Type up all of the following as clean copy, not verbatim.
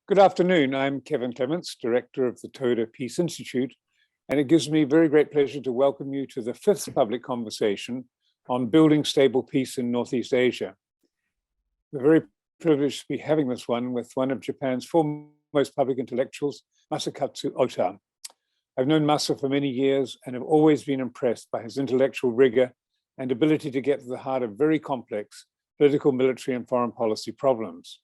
Good afternoon. I'm Kevin Clements, Director of the Toda Peace Institute, and it gives me very great pleasure to welcome you to the fifth public conversation on building stable peace in Northeast Asia. We're very privileged to be having this one with one of Japan's foremost public intellectuals, Masakatsu Ota. I've known Masa for many years and have always been impressed by his intellectual rigor and ability to get to the heart of very complex political, military, and foreign policy problems.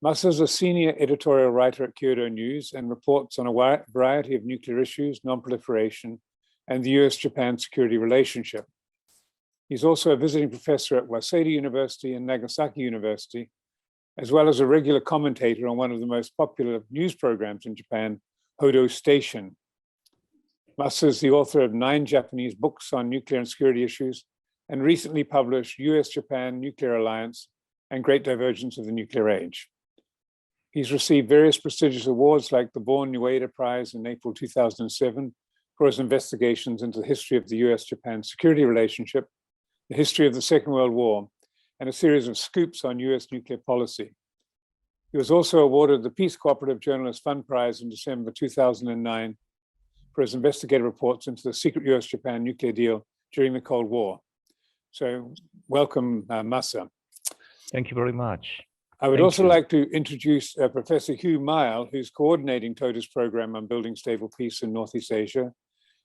Masa is a senior editorial writer at Kyodo News and reports on a variety of nuclear issues, non-proliferation, and the US-Japan security relationship. He's also a visiting professor at Waseda University and Nagasaki University, as well as a regular commentator on one of the most popular news programs in Japan, Hodo Station. Masa is the author of 9 Japanese books on nuclear and security issues, and recently published US-Japan Nuclear Alliance and Great Divergence of the Nuclear Age. He's received various prestigious awards like the Born Ueda Prize in April 2007 for his investigations into the history of the US-Japan security relationship, the history of the Second World War, and a series of scoops on US nuclear policy. He was also awarded the Peace Cooperative Journalist Fund Prize in December 2009 for his investigative reports into the secret US-Japan nuclear deal during the Cold War. So welcome, Masa. Thank you very much. I would also like to introduce Professor Hugh Miall, who's coordinating Toda's program on building stable peace in Northeast Asia.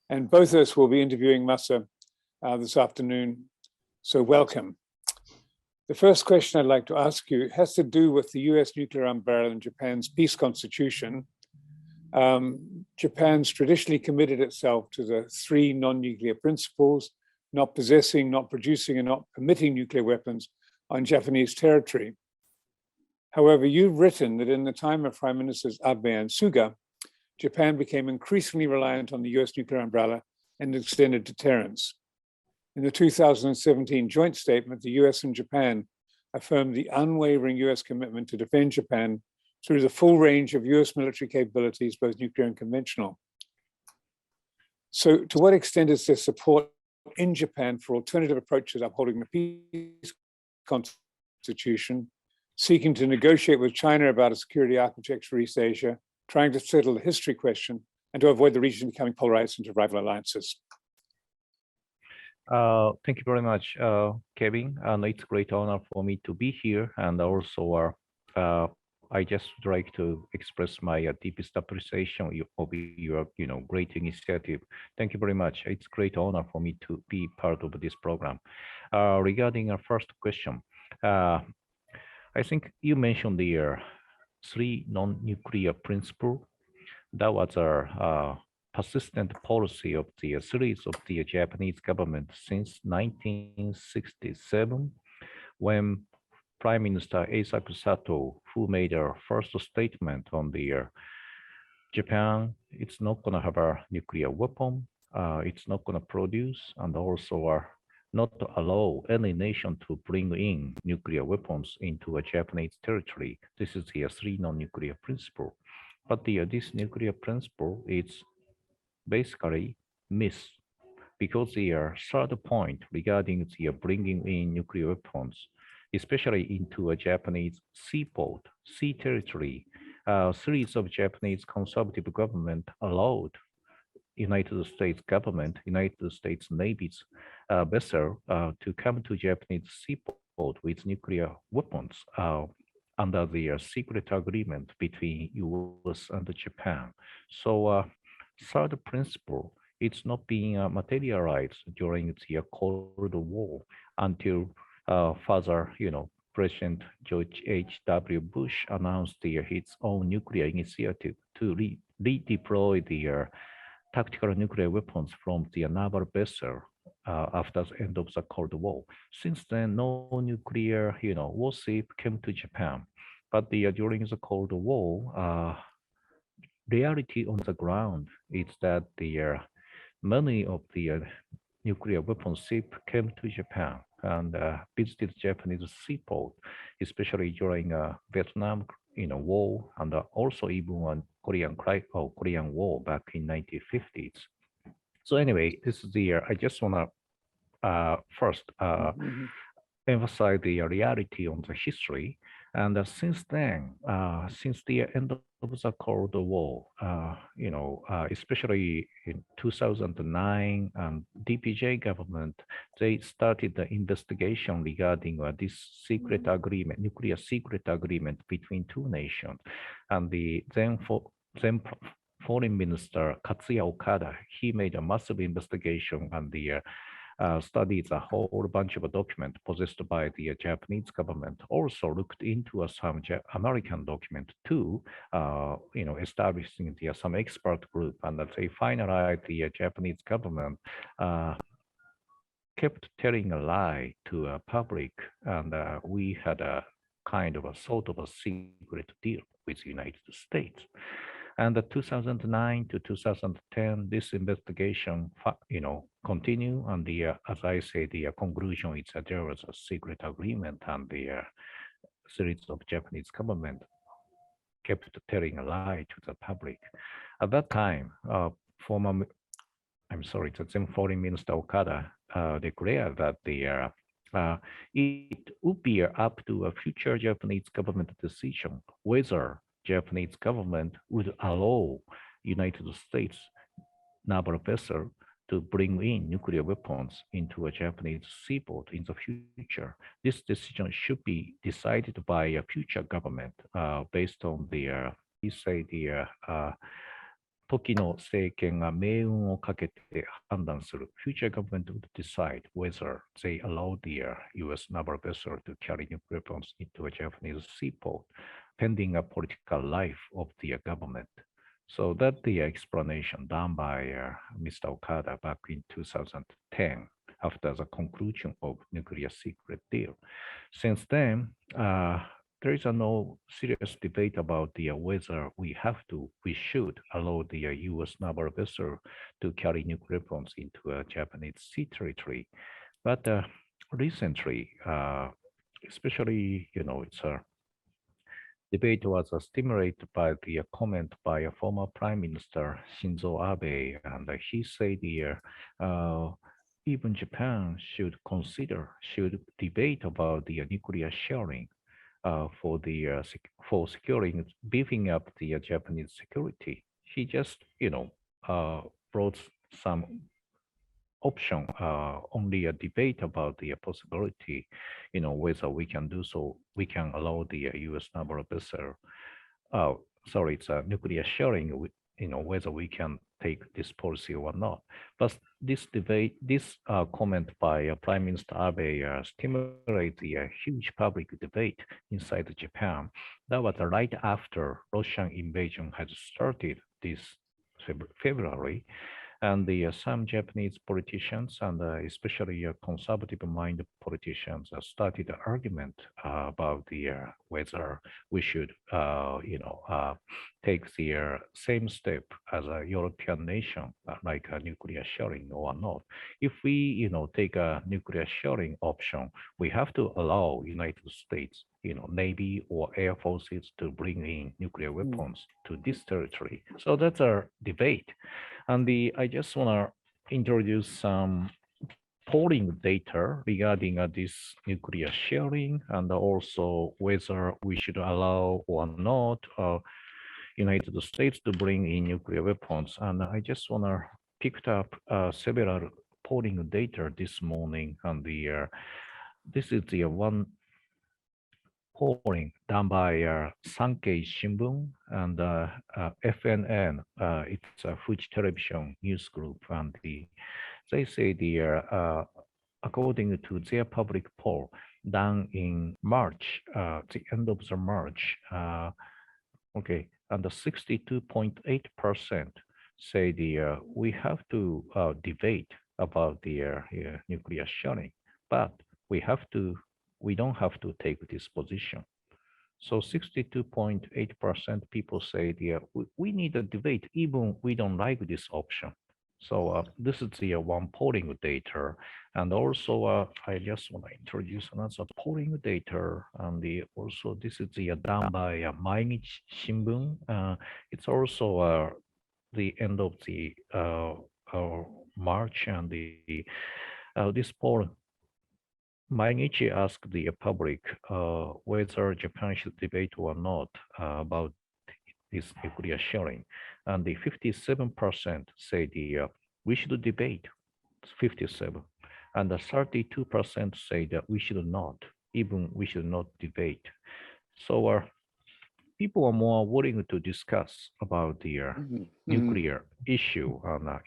And both of us will be interviewing Masa this afternoon. So welcome. The first question I'd like to ask you has to do with the US nuclear umbrella and Japan's peace constitution. Japan's traditionally committed itself to the 3 non-nuclear principles: not possessing, not producing, and not permitting nuclear weapons on Japanese territory. However, you've written that in the time of Prime Ministers Abe and Suga, Japan became increasingly reliant on the US nuclear umbrella and extended deterrence. In the 2017 joint statement, the US and Japan affirmed the unwavering US commitment to defend Japan through the full range of US military capabilities, both nuclear and conventional. So to what extent is there support in Japan for alternative approaches upholding the peace constitution, seeking to negotiate with China about a security architecture for East Asia, trying to settle the history question, and to avoid the region becoming polarized into rival alliances? Thank you very much, Kevin. And it's a great honor for me to be here. And also, I just would like to express my deepest appreciation of your, great initiative. Thank you very much. It's a great honor for me to be part of this program. Regarding our first question, I think you mentioned the 3 non-nuclear principle. That was a persistent policy of the series of the Japanese government since 1967, when Prime Minister Eisaku Sato, who made a first statement on the Japan, it's not going to have a nuclear weapon, it's not going to produce, and also not to allow any nation to bring in nuclear weapons into a Japanese territory. This is the 3 non-nuclear principle. But this nuclear principle is basically missed because the 3rd point regarding the bringing in nuclear weapons, especially into a Japanese seaport, sea territory, series of Japanese conservative government allowed United States government, United States Navy's vessel to come to Japanese seaport with nuclear weapons under the secret agreement between US and Japan. So 3rd principle, it's not being materialized during the Cold War until further, President George H.W. Bush announced his own nuclear initiative to redeploy the tactical nuclear weapons from the naval vessel after the end of the Cold War. Since then, no nuclear, warship came to Japan. But during the Cold War, reality on the ground is that many of the nuclear weapon ship came to Japan and visited Japanese seaport, especially during Vietnam war, and also even on Korean War back in 1950s. So anyway, this is I just want to first emphasize the reality on the history. And since then, since the end of the Cold War, especially in 2009, DPJ government, they started the investigation regarding this secret agreement, nuclear secret agreement between two nations. And the then Foreign Minister Katsuya Okada, he made a massive investigation and studied a whole bunch of documents possessed by the Japanese government. Also looked into some American document too, establishing some expert group, and they finalized the Japanese government kept telling a lie to a public, and we had a kind of a sort of a secret deal with United States. And the 2009 to 2010, this investigation, continue. And as I say, the conclusion is that there was a secret agreement, and the series of Japanese government kept telling a lie to the public. At that time, former, I'm sorry, the then Foreign Minister Okada declared that it would be up to a future Japanese government decision whether Japanese government would allow United States naval vessel to bring in nuclear weapons into a Japanese seaport in the future. This decision should be decided by a future government based on he say 時の政権が命運をかけて判断する future government would decide whether they allow the US naval vessel to carry nuclear weapons into a Japanese seaport, pending a political life of the government. So that's the explanation done by Mr. Okada back in 2010 after the conclusion of nuclear secret deal. Since then, there is no serious debate about whether we should allow the U.S. naval vessel to carry nuclear weapons into a Japanese sea territory. But recently, especially, it's a debate was stimulated by the comment by a former Prime Minister Shinzo Abe, and he said even Japan should debate about the nuclear sharing for securing, beefing up the Japanese security. He just, brought some option, only a debate about the possibility, whether we can do so, we can allow the U.S. naval vessel, it's a nuclear sharing, whether we can take this policy or not. But this debate, this comment by Prime Minister Abe stimulated a huge public debate inside Japan. That was right after Russian invasion had started this February. And some Japanese politicians, and especially conservative-minded politicians, started an argument about whether we should, take the same step as a European nation, like a nuclear sharing or not. If we, take a nuclear sharing option, we have to allow United States, Navy or Air Forces to bring in nuclear weapons to this territory. So that's our debate. And I just want to introduce some polling data regarding this nuclear sharing, and also whether we should allow or not United States to bring in nuclear weapons. And I just want to pick up several polling data this morning, and this is the one polling done by Sankei Shimbun and FNN. It's a Fuji Television news group, and they say according to their public poll done in March, the end of the March, and the 62.8% say we have to debate about the nuclear sharing, but we don't have to take this position. So 62.8% people say we need a debate, even we don't like this option. So this is the one polling data. And also I just want to introduce another polling data. And also this is done by Mainichi Shimbun. It's also the end of the March, and this poll Mainichi asked the public whether Japan should debate or not about this nuclear sharing, and the 57% say we should debate. 57, and the 32% say that we should not, even we should not debate. So people are more willing to discuss about the nuclear issue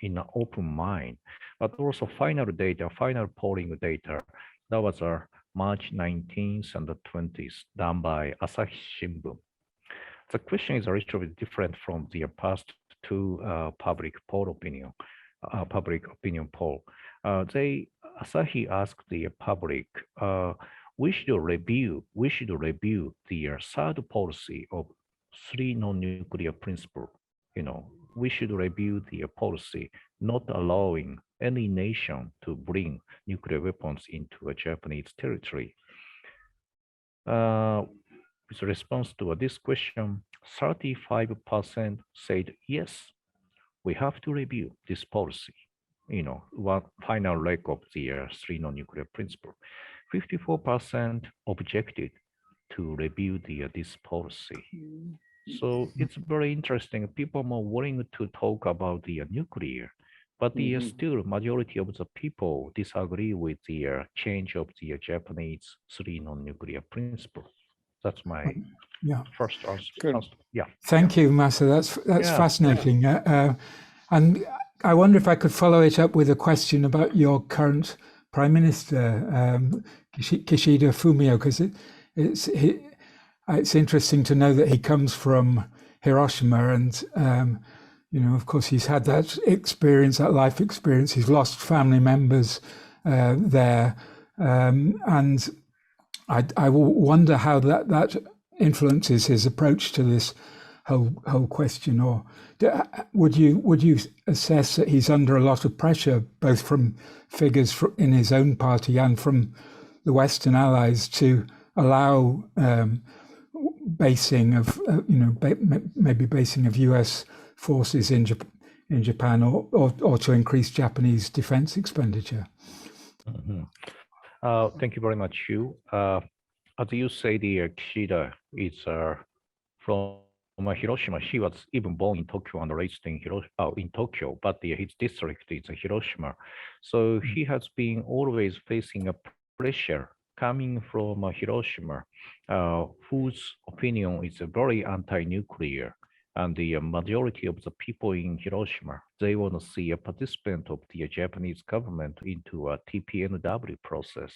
in an open mind, but also final data, final polling data, that was March 19th and the 20th, done by Asahi Shimbun. The question is a little bit different from the past two public opinion poll. Asahi asked the public, we should review the third policy of three non-nuclear principle. We should review the policy not allowing any nation to bring nuclear weapons into a Japanese territory. With response to this question, 35% said yes, we have to review this policy. One final leg of the three non-nuclear principle. 54% objected to review this policy. So it's very interesting. People are more willing to talk about the nuclear, but the still majority of the people disagree with the change of the Japanese three non-nuclear principle. That's my first answer. Yeah. Thank you, Masa. That's fascinating. And I wonder if I could follow it up with a question about your current Prime Minister, Kishida Fumio, because it's interesting to know that he comes from Hiroshima, and of course, he's had that experience, that life experience. He's lost family members there, and I wonder how that influences his approach to this whole question. Or would you assess that he's under a lot of pressure, both from figures in his own party and from the Western allies, to allow basing of maybe basing of U.S. forces in Japan, or to increase Japanese defense expenditure? Thank you very much, Hugh. As you say, the Kishida is from Hiroshima. He was even born in Tokyo and raised in Tokyo, but his district is Hiroshima. So he has been always facing a pressure coming from Hiroshima, whose opinion is very anti-nuclear. And the majority of the people in Hiroshima, they want to see a participant of the Japanese government into a TPNW process.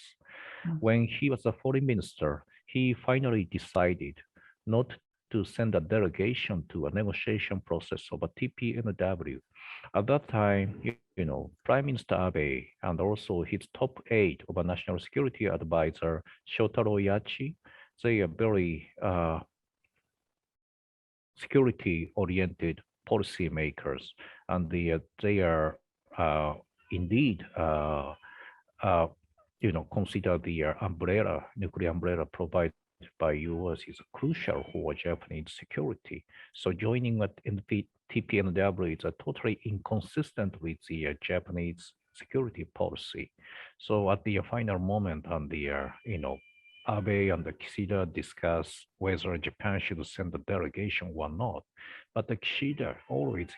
When he was a foreign minister, he finally decided not to send a delegation to a negotiation process of a TPNW. At that time, Prime Minister Abe and also his top 8 of a national security advisor, Shotaro Yachi, they are very security-oriented policymakers, and they are indeed consider the nuclear umbrella provided by US is crucial for Japanese security. So joining in the TPNW is totally inconsistent with the Japanese security policy. So at the final moment, on the Abe and the Kishida discuss whether Japan should send a delegation or not. But the Kishida always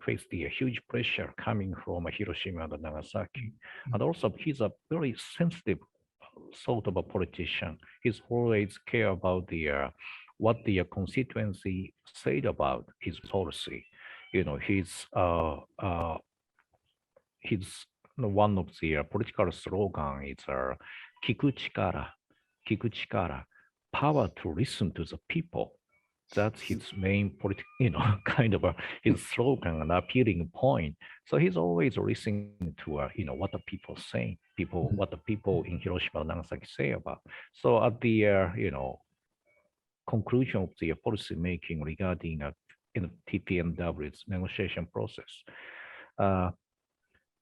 faced the huge pressure coming from Hiroshima and Nagasaki. And also he's a very sensitive sort of a politician. He's always care about what the constituency said about his policy. He's one of the political slogan is kiku chikara, power to listen to the people. That's his main kind of his slogan and appealing point. So he's always listening to what the people saying, what the people in Hiroshima and Nagasaki say about. So at the conclusion of the policy making regarding TPNW's negotiation process,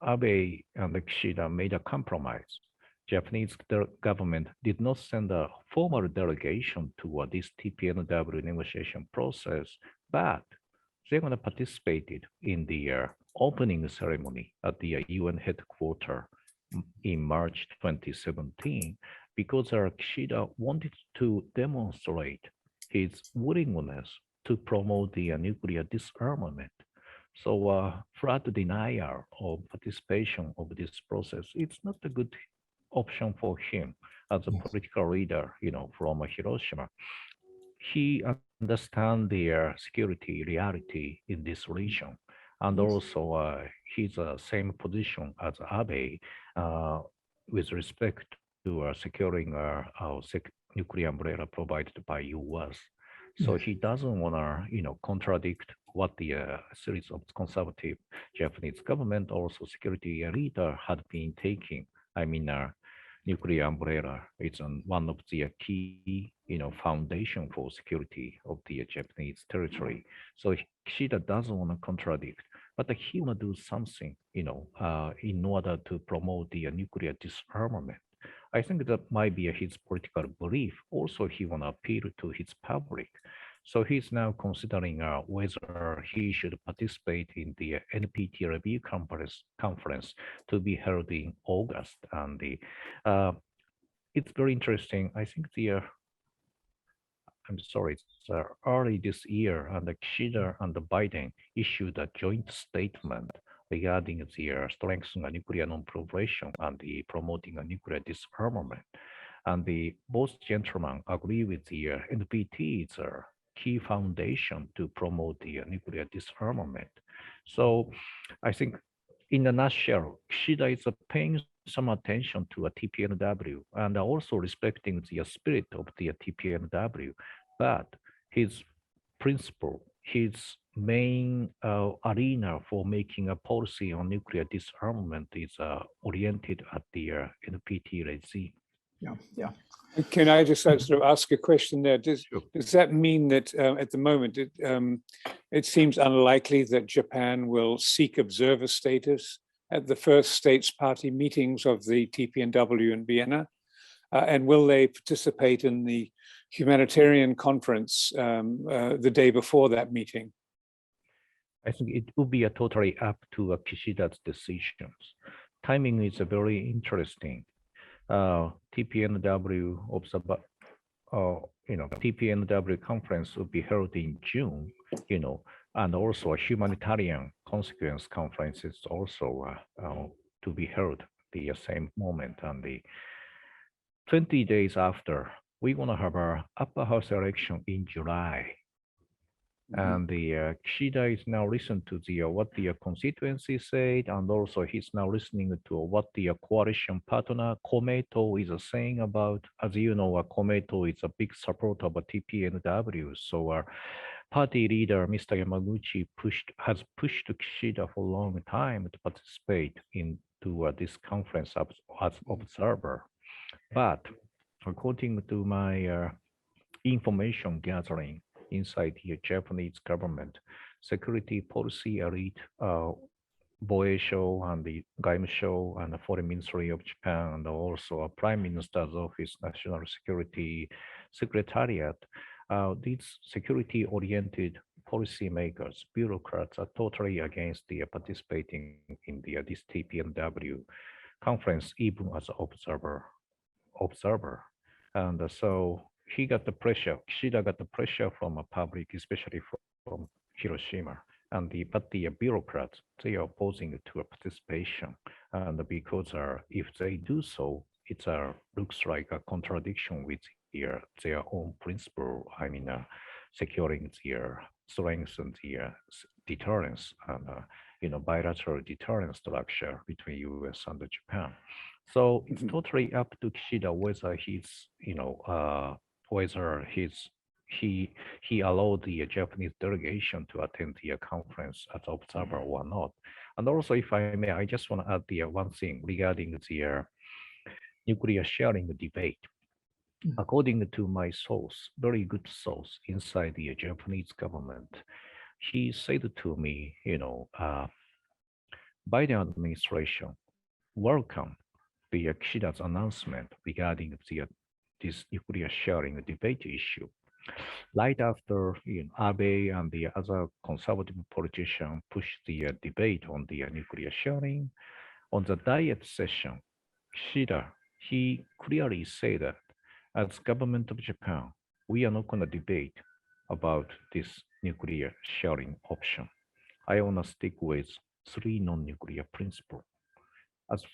Abe and Kishida made a compromise. Japanese government did not send a formal delegation to this TPNW negotiation process, but they're going to participate in the opening ceremony at the UN headquarters in March 2017. because Kishida wanted to demonstrate his willingness to promote the nuclear disarmament. So flat denial of participation of this process, it's not a good option for him as a political leader, from Hiroshima. He understands their security reality in this region. And also, he's same position as Abe with respect to securing our nuclear umbrella provided by US. So he doesn't want to, contradict what the series of conservative Japanese government, also security leader, had been taking. I mean, nuclear umbrella is one of the key, foundation for security of the Japanese territory. So Kishida doesn't want to contradict, but he want to do something, in order to promote the nuclear disarmament. I think that might be his political belief. Also, he want to appeal to his public. So he's now considering whether he should participate in the NPT review conference to be held in August. And it's very interesting. I think I'm sorry, it's early this year, and Kishida and Biden issued a joint statement regarding the strengthening nuclear non-proliferation and the promoting a nuclear disarmament. And both gentlemen agree with the NPT is a key foundation to promote the nuclear disarmament. So I think in a nutshell, Kishida is paying some attention to a TPNW and also respecting the spirit of the TPNW, but his principle, his main arena for making a policy on nuclear disarmament is oriented at the NPT regime. Yeah. Can I just sort of ask a question there? Does that mean that at the moment it seems unlikely that Japan will seek observer status at the first states party meetings of the TPNW in Vienna? And will they participate in the humanitarian conference the day before that meeting? I think it will be totally up to Kishida's decisions. Timing is very interesting. TPNW TPNW conference will be held in June, and also a humanitarian consequence conference is also to be held the same moment. And the 20 days after, we're gonna have our upper house election in July. And the Kishida is now listening to what the constituency said, and also he's now listening to what the coalition partner Komeito is saying about. As you know, Komeito is a big supporter of TPNW. So our party leader, Mr. Yamaguchi, has pushed Kishida for a long time to participate into this conference as observer. But according to my information gathering, inside the Japanese government, security policy elite, Boeisho and the Gaimsho and the Foreign Ministry of Japan, and also a Prime Minister's Office, National Security Secretariat, these security-oriented policymakers, bureaucrats are totally against the participating in this TPNW conference, even as an observer. And so he got the pressure, Kishida got the pressure from a public, especially from Hiroshima. But the bureaucrats, they are opposing to a participation. And because if they do so, it looks like a contradiction with their own principle. I mean, securing their strength and their deterrence and bilateral deterrence structure between US and Japan. So it's totally up to Kishida whether he allowed the Japanese delegation to attend the conference as observer or not. And also, if I may, I just want to add the one thing regarding the nuclear sharing debate. According to my source, very good source inside the Japanese government, he said to me, Biden administration welcome the Kishida's announcement regarding this nuclear sharing debate issue. Right after Abe and the other conservative politicians pushed the debate on the nuclear sharing, on the diet session, Kishida he clearly said that as government of Japan, we are not going to debate about this nuclear sharing option. I want to stick with three non-nuclear principle. As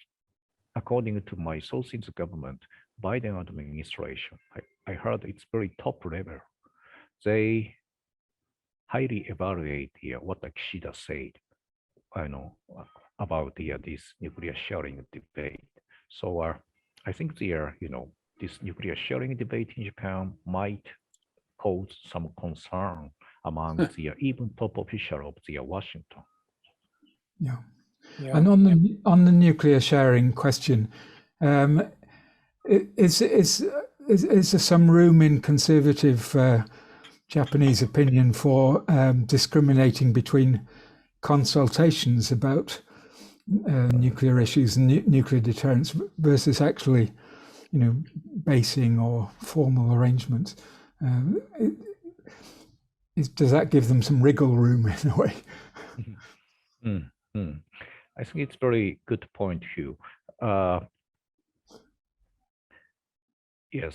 according to my sources, government, Biden administration, I heard it's very top level. They highly evaluate what the Kishida said, I know, about this nuclear sharing debate. So I think this nuclear sharing debate in Japan might cause some concern among the even top official of the Washington. Yeah. Yeah. And on the nuclear sharing question, is there some room in conservative Japanese opinion for discriminating between consultations about nuclear issues and nuclear deterrence versus actually, basing or formal arrangements? Does that give them some wriggle room in a way? I think it's very good point, Hugh. Yes,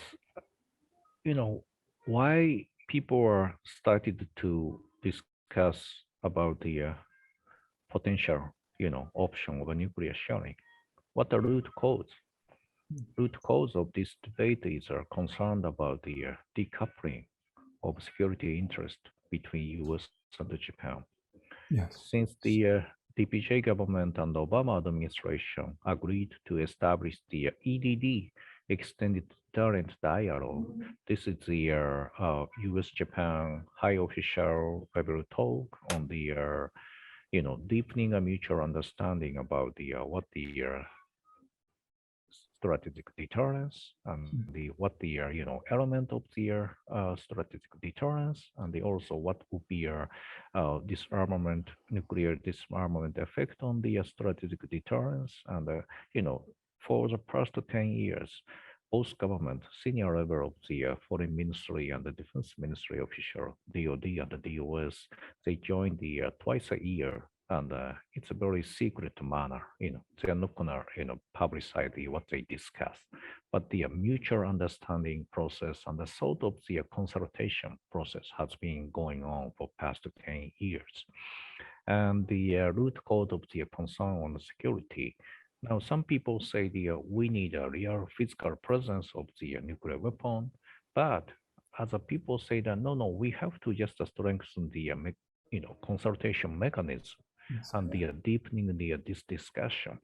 why people are started to discuss about the potential, option of a nuclear sharing. What the root cause? Root cause of this debate is concerned about the decoupling of security interest between U.S. and Japan. Yes. Since the DPJ government and Obama administration agreed to establish the EDD, Extended Deterrent Dialogue, this is the U.S.-Japan high official level talk on the deepening a mutual understanding about the what the strategic deterrence and what the element of the strategic deterrence, and also what would be disarmament, nuclear disarmament effect on the strategic deterrence. And for the past 10 years, both government, senior level of the foreign ministry and the defense ministry official, DOD and the DOS, they join the twice a year. And it's a very secret manner, they're not gonna, publicize what they discuss, but the mutual understanding process and the sort of the consultation process has been going on for past 10 years. And the root cause of the concern on the security. Now, some people say we need a real physical presence of the nuclear weapon, but other people say that no, we have to just strengthen the consultation mechanism. Yes. And the deepening this discussion.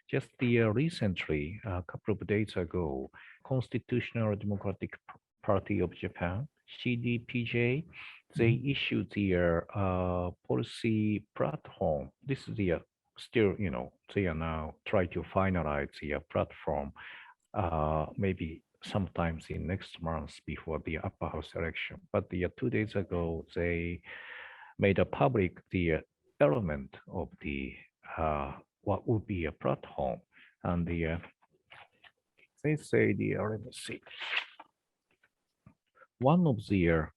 Just recently, a couple of days ago, Constitutional Democratic Party of Japan, CDPJ, they issued their policy platform. This is the still, they are now trying to finalize the platform, maybe sometimes in next month before the upper house election. But 2 days ago, they made a public the element of the what would be a platform, and they say let me see, one of the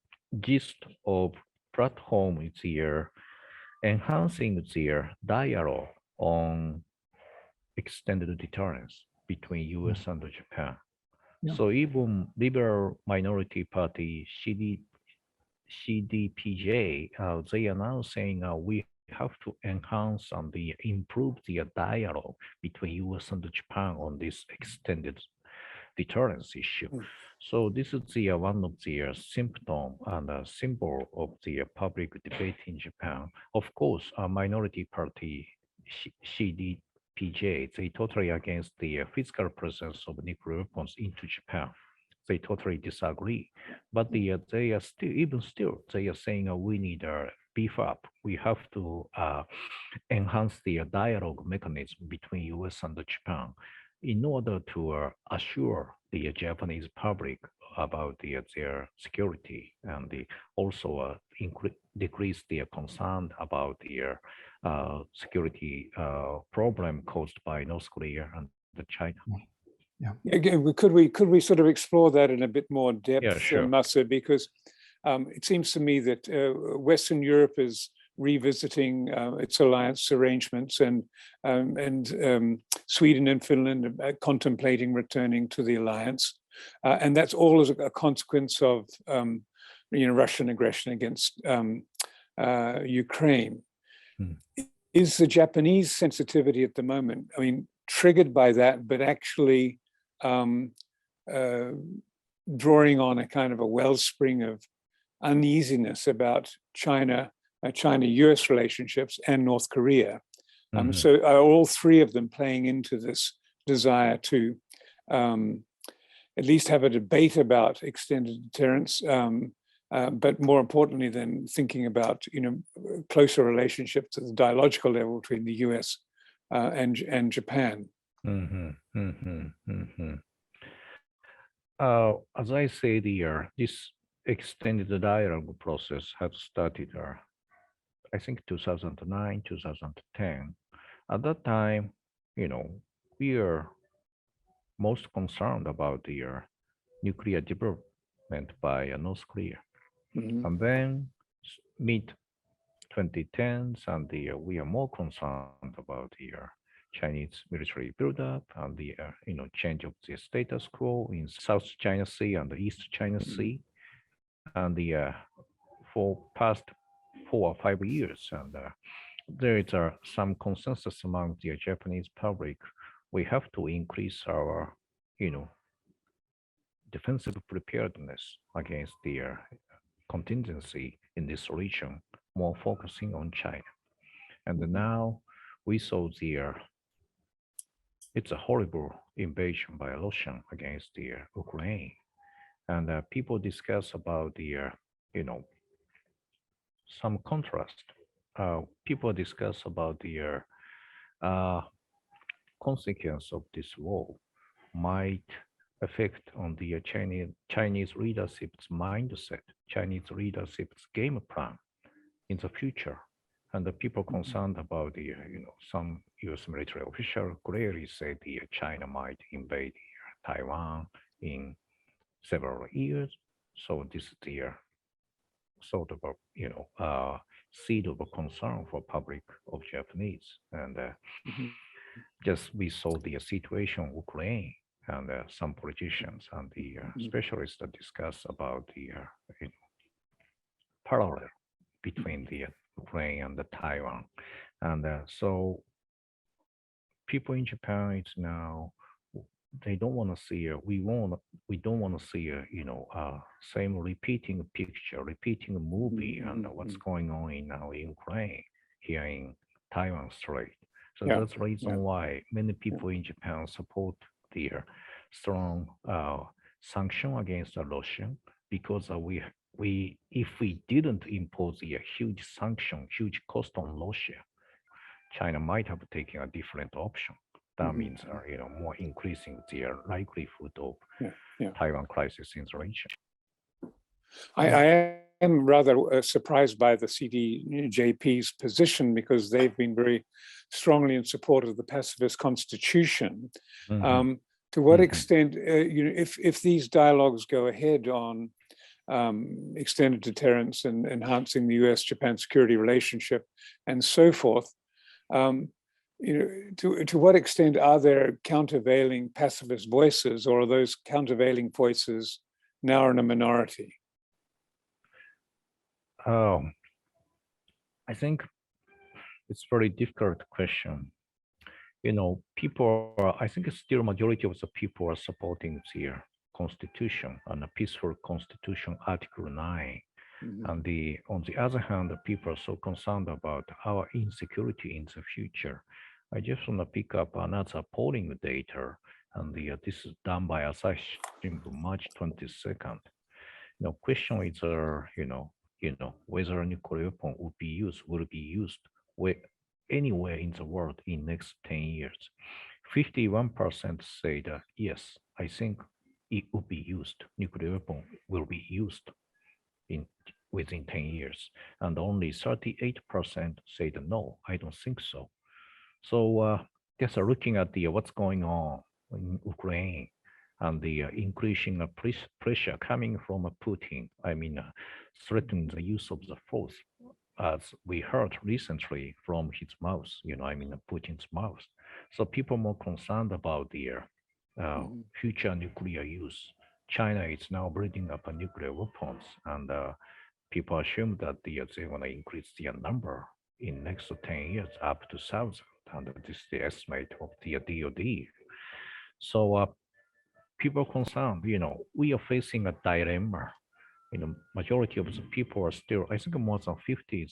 gist of platform is the enhancing the dialogue on extended deterrence between U.S. and Japan. Yeah. So even liberal minority party CDPJ, they are now saying we have to enhance and improve the dialogue between U.S. and Japan on this extended deterrence issue. So this is the one of the symptom and a symbol of the public debate in Japan. Of course, a minority party CDPJ, they totally against the physical presence of nuclear weapons into Japan. They totally disagree, but they are still they are saying we need a beef up. We have to enhance the dialogue mechanism between U.S. and Japan in order to assure the Japanese public about their security, and also decrease their concern about their security problem caused by North Korea and China. Yeah. Again, could we sort of explore that in a bit more depth, yeah, sure. Masa, because it seems to me that Western Europe is revisiting its alliance arrangements, and Sweden and Finland contemplating returning to the alliance, and that's all as a consequence of Russian aggression against Ukraine. Is the Japanese sensitivity at the moment, I mean, triggered by that, but actually drawing on a kind of a wellspring of uneasiness about China-US relationships and North Korea? So are all three of them playing into this desire to at least have a debate about extended deterrence, but more importantly than thinking about closer relationships at the dialogical level between the US and Japan? As I said here, this extended dialogue process has started, I think 2009, 2010. At that time, we are most concerned about the nuclear development by North Korea. And then mid 2010s, and we are more concerned about the Chinese military buildup and the change of the status quo in South China Sea and the East China Sea, and for past 4 or 5 years, and there is some consensus among the Japanese public. We have to increase our defensive preparedness against the contingency in this region, more focusing on China. And now we saw it's a horrible invasion by Russia against the Ukraine. And people discuss about the, some contrast. People discuss about the consequence of this war might affect on the Chinese leadership's mindset, Chinese leadership's game plan in the future. And the people concerned about the, some US military official clearly said China might invade Taiwan in several years. So this is the sort of a, seed of a concern for public of Japanese. And just we saw the situation in Ukraine, and some politicians and the specialists that discuss about the parallel between the Ukraine and the Taiwan. And so people in Japan, it's now, they don't want to see we don't want to see same repeating picture, repeating movie and what's going on in now in Ukraine, here in Taiwan Strait. So that's the reason why many people in Japan support the strong sanction against Russia, because if we didn't impose a huge sanction, huge cost on Russia, China might have taken a different option. That means, more increasing the likelihood of Taiwan crisis in the region. I am rather surprised by the CDJP's position, because they've been very strongly in support of the pacifist constitution. To what extent, if these dialogues go ahead on extended deterrence and enhancing the US-Japan security relationship and so forth, to what extent are there countervailing pacifist voices, or are those countervailing voices now in a minority? I think it's very difficult question. I think still majority of the people are supporting the constitution and a peaceful constitution, Article 9. And on the other hand, the people are so concerned about our insecurity in the future. I just want to pick up another polling data, and this is done by Asahi March 22nd. Question is, whether nuclear weapon will be used anywhere in the world in next 10 years. 51% said yes, I think it will be used. Nuclear weapon will be used within 10 years, and only 38% said no, I don't think so. So just looking at what's going on in Ukraine and the increasing pressure coming from Putin, threatening the use of the force. as we heard recently from his mouth, Putin's mouth. So people more concerned about their future nuclear use. China is now building up a nuclear weapons, and people assume that they're going to increase their number in next 10 years up to 1,000, and this is the estimate of the DoD. So people concerned, we are facing a dilemma. Majority of the people are still, I think more than 50s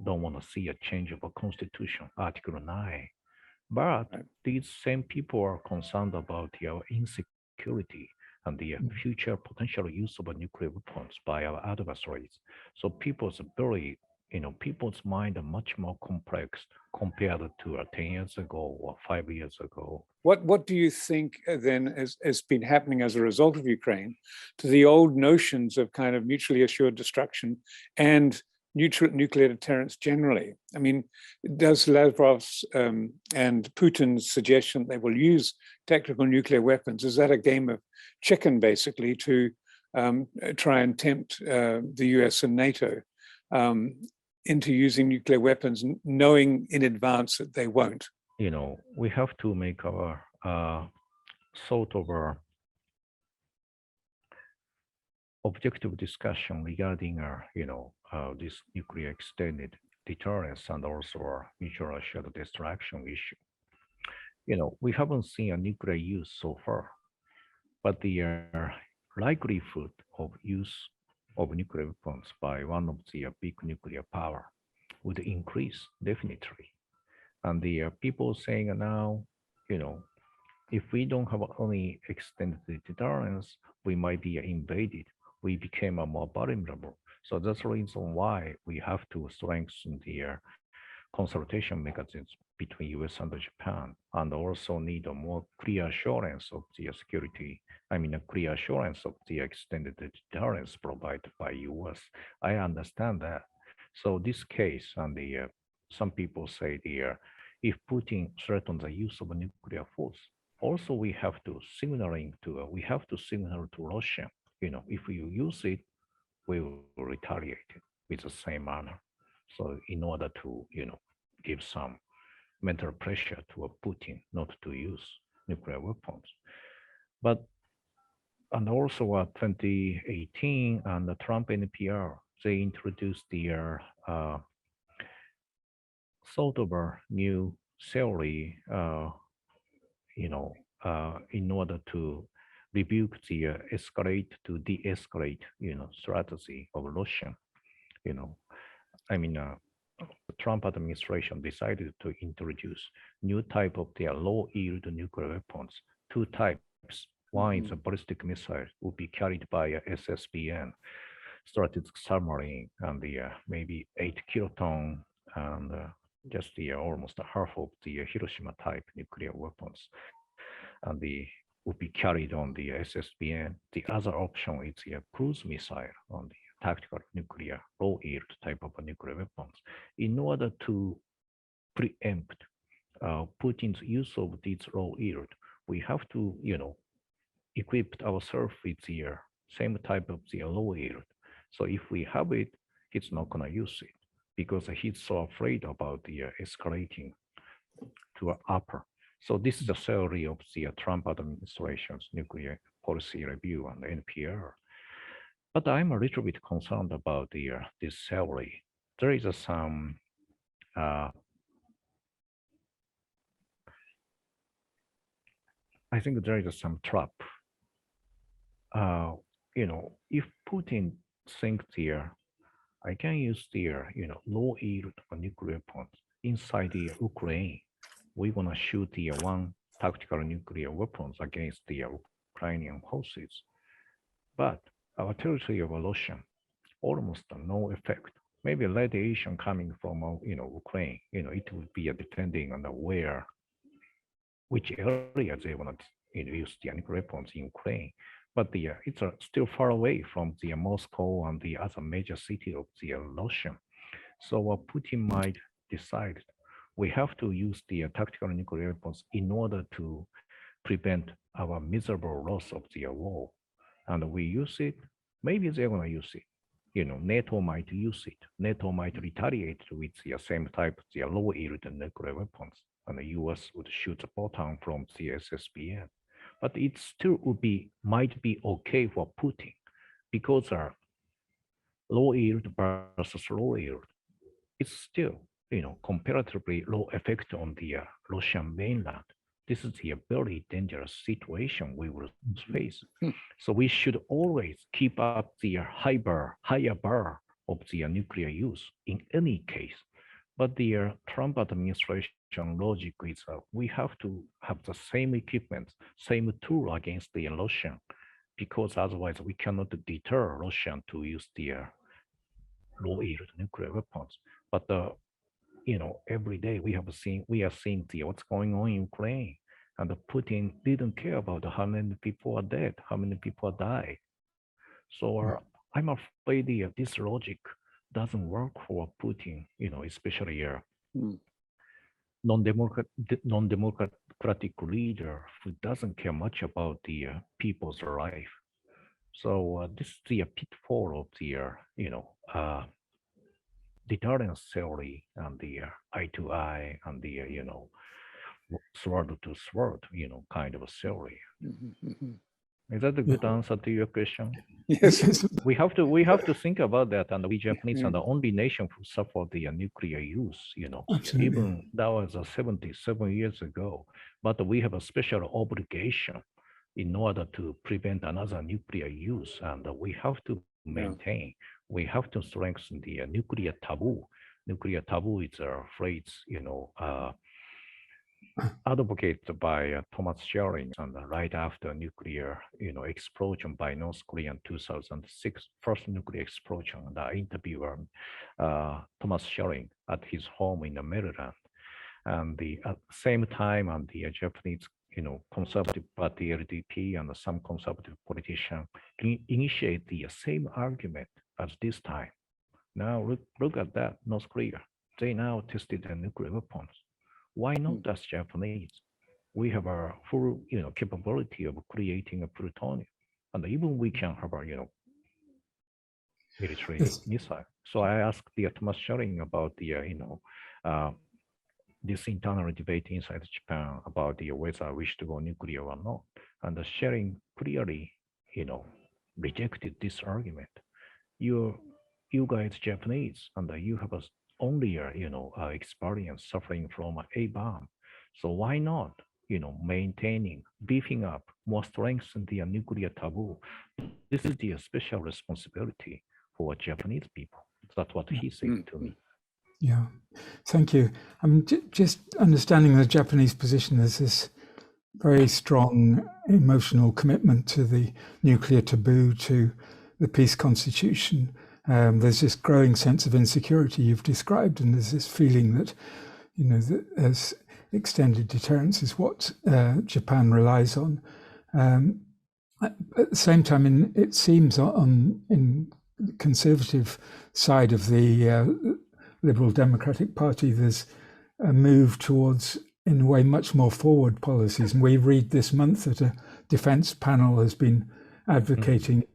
don't want to see a change of a constitution, Article 9. But these same people are concerned about their insecurity and the future potential use of nuclear weapons by our adversaries. So people's mind are much more complex compared to 10 years ago or 5 years ago. What do you think then has been happening as a result of Ukraine to the old notions of kind of mutually assured destruction and nuclear deterrence generally? I mean, does Lavrov's and Putin's suggestion they will use tactical nuclear weapons, is that a game of chicken basically to try and tempt the US and NATO into using nuclear weapons, knowing in advance that they won't? We have to make our sort of objective discussion regarding this nuclear extended deterrence and also mutual assured destruction issue. We haven't seen a nuclear use so far, but the likelihood of use of nuclear weapons by one of the big nuclear power would increase definitely. And the people saying now, if we don't have only extended deterrence, we might be invaded. We became more vulnerable. So that's the reason why we have to strengthen the consultation mechanisms between US and Japan, and also need a more clear assurance of the security. A clear assurance of the extended deterrence provided by US. I understand that. So this case, and some people say if Putin threatens the use of nuclear force, also we have to signal to Russia. If you use it, we will retaliate with the same manner. So in order to give some mental pressure to Putin not to use nuclear weapons. And also 2018 and the Trump NPR, they introduced their sort of a new theory, in order to rebuke the escalate to de-escalate, strategy of Russia. The Trump administration decided to introduce new type of their low-yield nuclear weapons, two types. One is a ballistic missile, would be carried by a SSBN, strategic submarine, and the maybe 8 kiloton, and just the almost half of the Hiroshima type nuclear weapons, and the would be carried on the SSBN. The other option is a cruise missile on the tactical nuclear low-yield type of nuclear weapons. In order to preempt Putin's use of these low-yield, we have to, equip ourselves with the same type of the low-yield. So if we have it, he's not going to use it because he's so afraid about the escalating to an upper. So this is the theory of the Trump administration's nuclear policy review and NPR. But I'm a little bit concerned about this theory. There is some I think there is some trap. If Putin thinks I can use low-yield nuclear weapons inside the Ukraine, we're gonna shoot one tactical nuclear weapons against the Ukrainian forces. But our territory of Russia, almost no effect. Maybe radiation coming from Ukraine, it would be depending on which area they want to use the nuclear weapons in Ukraine. But it's still far away from the Moscow and the other major city of the Russia. So Putin might decide we have to use the tactical nuclear weapons in order to prevent our miserable loss of the war. And we use it, maybe they're going to use it. NATO might use it. NATO might retaliate with the same type, the low-yield nuclear weapons, and the US would shoot the bottom from the SSBN. But it still might be okay for Putin because low yield versus low yield, it's still, comparatively low effect on the Russian mainland. This is a very dangerous situation we will face. So we should always keep up the higher bar of the nuclear use in any case. But the Trump administration logic is we have to have the same equipment, same tool against the Russian, because otherwise we cannot deter Russian to use their low-yield nuclear weapons. But every day we are seeing what's going on in Ukraine, and Putin didn't care about how many people are dead, how many people died. So I'm afraid this logic doesn't work for Putin, especially non-democratic leader who doesn't care much about the people's life. So this is the pitfall of the deterrence theory and the eye to eye and the sword to sword, kind of a theory. Is that a good answer to your question? Yes. We have to think about that, and we Japanese are the only nation who suffer the nuclear use. Absolutely. Even that was 77 years ago. But we have a special obligation in order to prevent another nuclear use, and we have to maintain. We have to strengthen the nuclear taboo. Nuclear taboo is a phrase, advocated by Thomas Schelling, and right after nuclear, explosion by North Korea in 2006, first nuclear explosion. And I interviewed Thomas Schelling at his home in Maryland, and at the same time, and the Japanese, Conservative Party (LDP) and some conservative politicians initiate the same argument as this time. Now look at that, North Korea. They now tested their nuclear weapons. Why not as Japanese? We have a full, capability of creating a plutonium, and even we can have a, military missile. So I asked the Thomas Schelling about the, this internal debate inside Japan about the whether I wish to go nuclear or not, and the Schelling clearly, rejected this argument. You guys Japanese, and you have only experience suffering from a bomb. So why not, maintaining, beefing up, more strengthen the nuclear taboo? This is the special responsibility for Japanese people. That's what he said to me. Yeah, thank you. Just understanding the Japanese position, there's this very strong emotional commitment to the nuclear taboo, to the peace constitution. There's this growing sense of insecurity you've described, and there's this feeling that, that as extended deterrence is what Japan relies on. At the same time, it seems in the conservative side of the Liberal Democratic Party, there's a move towards, in a way, much more forward policies. And we read this month that a defense panel has been advocating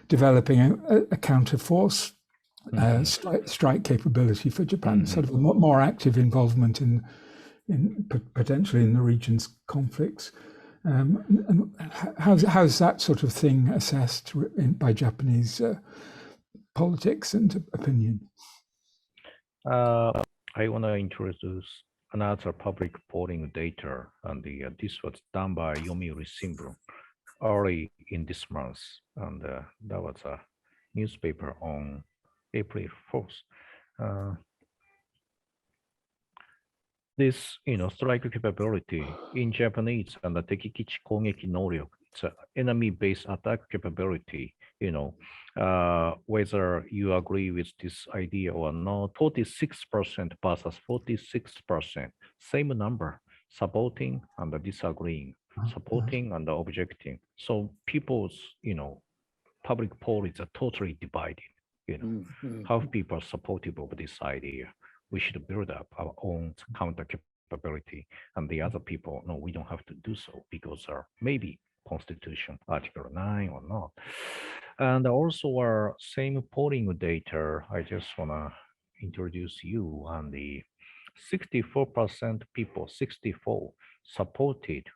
developing a counter force strike capability for Japan, sort of a more active involvement in potentially in the region's conflicts. And how's that sort of thing assessed by Japanese politics and opinion? I want to introduce another public polling data, and this was done by Yomiuri Shimbun early in this month, and that was a newspaper on April 4th. This, strike capability in Japanese and the Tekikichi Kongeki Noryoku, it's an enemy-based attack capability. Whether you agree with this idea or not, 46% versus 46%, same number, supporting and disagreeing, supporting and objecting. So people's, public poll is totally divided. How people are supportive of this idea. We should build up our own counter capability, and the other people, no, we don't have to do so because maybe Constitution, Article 9 or not. And also our same polling data, I just wanna introduce you on the 64% people, 64 supported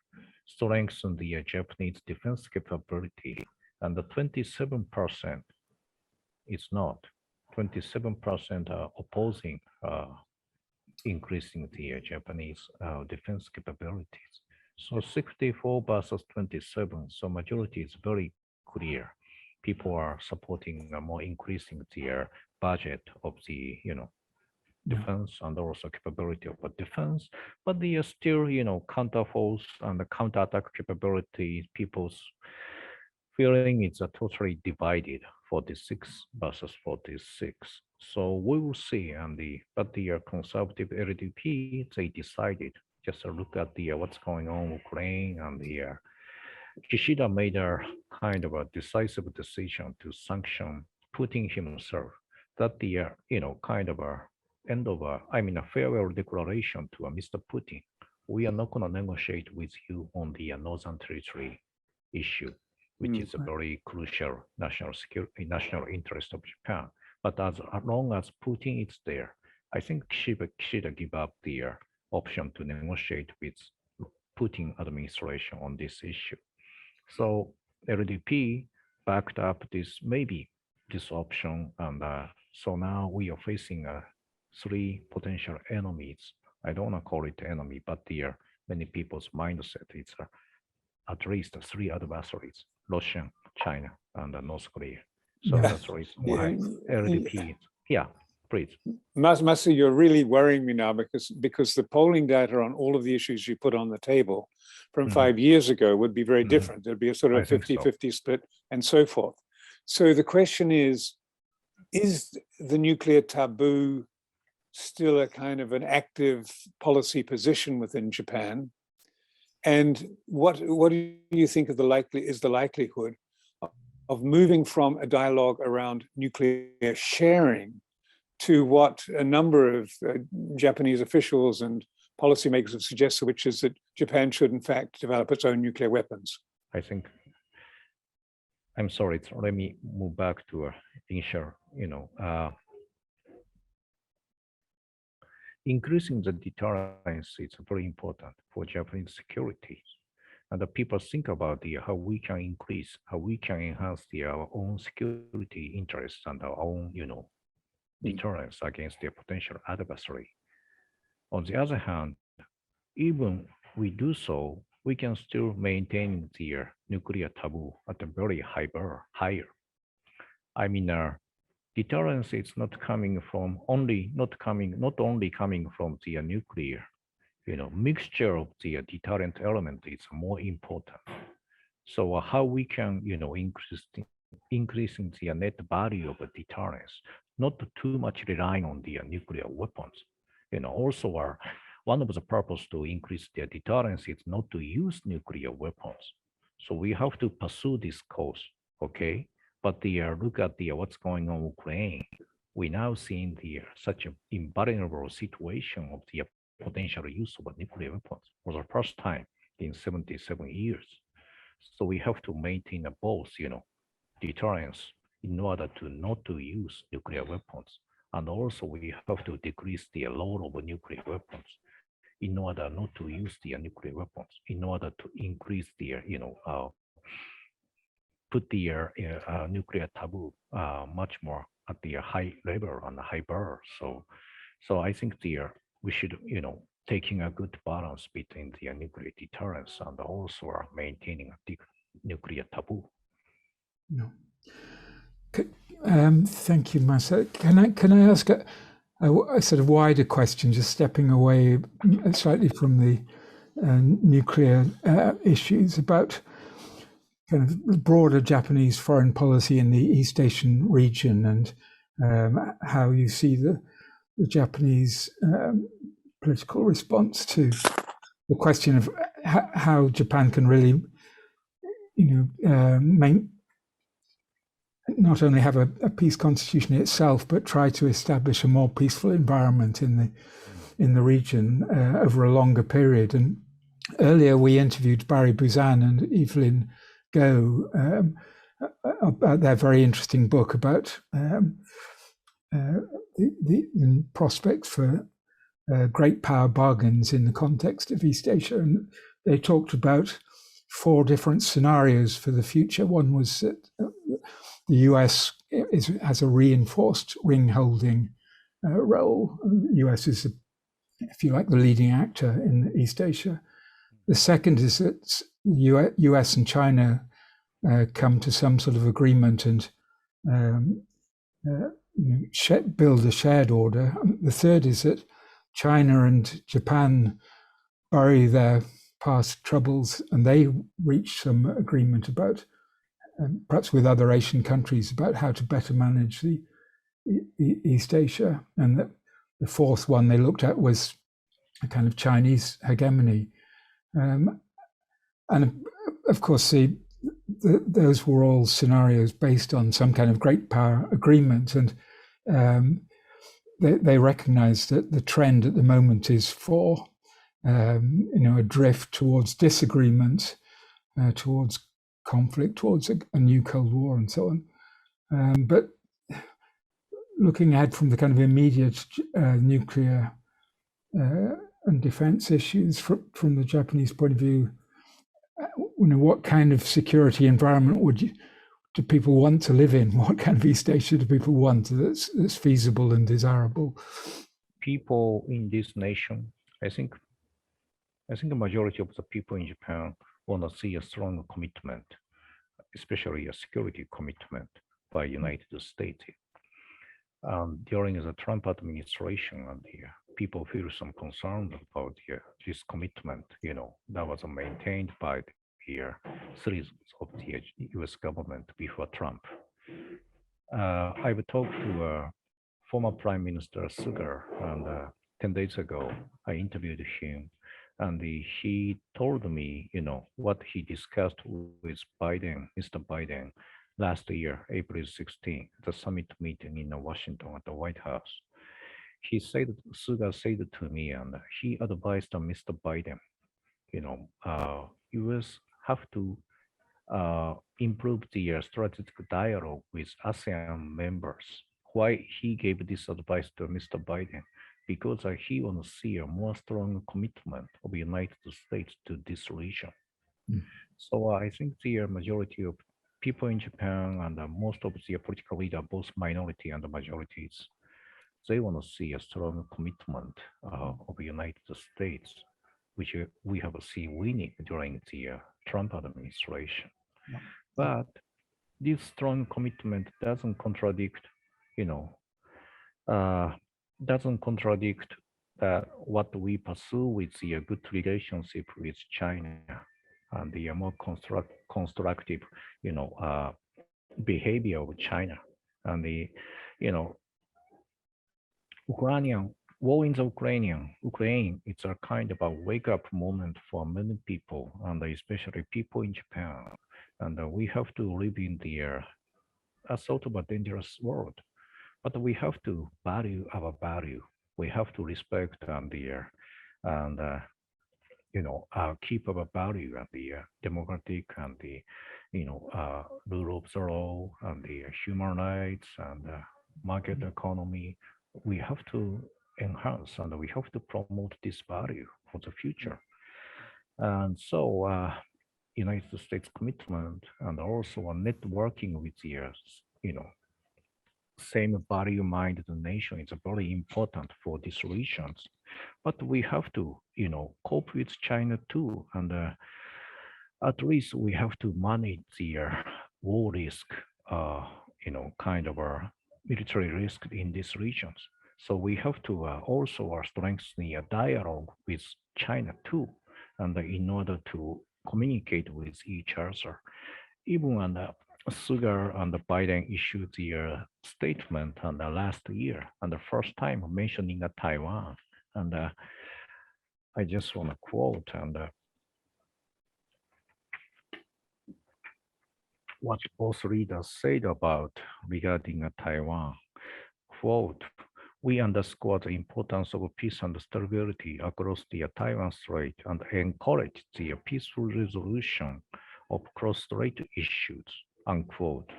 strengthen the Japanese defense capability, and the 27% is not. 27% are opposing increasing the Japanese defense capabilities. So 64 versus 27, so majority is very clear. People are supporting more increasing their budget of the, defense and also capability of a defense, but they are still, counterforce and the counterattack capability, people's feeling is totally divided, 46 versus 46. So we will see, but the conservative LDP, they decided just to look at the what's going on in Ukraine, and the Kishida made a kind of a decisive decision to sanction Putin himself. That the kind of a end of a farewell declaration to Mr. Putin. We are not going to negotiate with you on the Northern Territory issue, which is a very crucial national security, national interest of Japan. But as long as Putin is there, I think Kishida give up the option to negotiate with Putin administration on this issue. So LDP backed up this option, and so now we are facing three potential enemies. I don't want to call it enemy, but many people's mindset is at least three adversaries: Russia, China, and North Korea. So that's the reason why LDP. Yeah, please. Masa, you're really worrying me now because the polling data on all of the issues you put on the table from 5 years ago would be very different. There'd be a sort of 50-50 split and so forth. So the question is the nuclear taboo still a kind of an active policy position within Japan? And what do you think of the likelihood of moving from a dialogue around nuclear sharing to what a number of Japanese officials and policymakers have suggested, which is that Japan should in fact develop its own nuclear weapons? I think, I'm sorry, let me move back to initial, increasing the deterrence is very important for Japanese security. And the people think about how we can enhance our own security interests and our own, deterrence against their potential adversary. On the other hand, even we do so, we can still maintain the nuclear taboo at a very higher. Deterrence is not only coming from the nuclear, mixture of the deterrent element is more important. So how we can, increasing the net value of a deterrence, not too much relying on the nuclear weapons. Also one of the purpose to increase their deterrence is not to use nuclear weapons. So we have to pursue this course, okay? But look at what's going on in Ukraine. We now seeing such an invulnerable situation of the potential use of nuclear weapons for the first time in 77 years. So we have to maintain both, deterrence in order to not to use nuclear weapons, and also we have to decrease the load of nuclear weapons in order not to use the nuclear weapons, in order to increase put the nuclear taboo much more at the high level and high bar. So I think we should, taking a good balance between the nuclear deterrence and also maintaining a nuclear taboo. No. Thank you, Masa. Can I ask a sort of wider question, just stepping away slightly from the nuclear issues, about kind of broader Japanese foreign policy in the East Asian region, and how you see the Japanese political response to the question of how Japan can really, not only have a peace constitution itself, but try to establish a more peaceful environment in the region over a longer period. And earlier we interviewed Barry Buzan and Evelyn Go, about their very interesting book about the prospects for great power bargains in the context of East Asia. And they talked about 4 different scenarios for the future. One was that the US has a reinforced ring-holding role. The US is, if you like, the leading actor in East Asia. The second is that the US and China come to some sort of agreement and build a shared order. The third is that China and Japan bury their past troubles and they reach some agreement about, perhaps with other Asian countries, about how to better manage the East Asia. And the fourth one they looked at was a kind of Chinese hegemony. And of course, those were all scenarios based on some kind of great power agreement. And they recognize that the trend at the moment is for a drift towards disagreement, towards conflict, towards a new Cold War and so on. But looking ahead from the kind of immediate nuclear and defense issues from the Japanese point of view, what kind of security environment do people want to live in? What kind of East Asia do people want that's feasible and desirable? People in this nation, I think the majority of the people in Japan want to see a strong commitment, especially a security commitment by United States. During the Trump administration, people feel some concern about this commitment, that was maintained by the series of the US government before Trump. I've talked to former Prime Minister Suga, and 10 days ago, I interviewed him, and he told me, what he discussed with Mr. Biden, last year, April 16, the summit meeting in Washington at the White House. Suga said to me, and he advised Mr. Biden, US have to improve the strategic dialogue with ASEAN members. Why he gave this advice to Mr. Biden? Because he wants to see a more strong commitment of the United States to this region. Mm. So I think the majority of people in Japan and most of the political leaders, both minority and majorities, they want to see a strong commitment of the United States, which we have seen winning during the Trump administration. Yeah. But this strong commitment doesn't contradict, what we pursue with the good relationship with China and the more constructive, behavior of China. And the, war in the Ukraine, it's a kind of a wake-up moment for many people, and especially people in Japan. And we have to live in a sort of a dangerous world. But we have to value our value. We have to respect keep our value and the democratic and the rule of the law and the human rights and market economy. We have to enhance and we have to promote this value for the future. And so United States commitment and also a networking with the same value-minded nation is very important for these regions. But we have to, cope with China too. And at least we have to manage the war risk, kind of a military risk in these regions. So we have to also strengthen a dialogue with China too, and in order to communicate with each other. Even when Suga and Biden issued their statement last year, and the first time mentioning Taiwan. And I just want to quote what both leaders said regarding Taiwan. Quote, "We underscore the importance of peace and stability across the Taiwan Strait and encourage the peaceful resolution of cross-strait issues. unquote.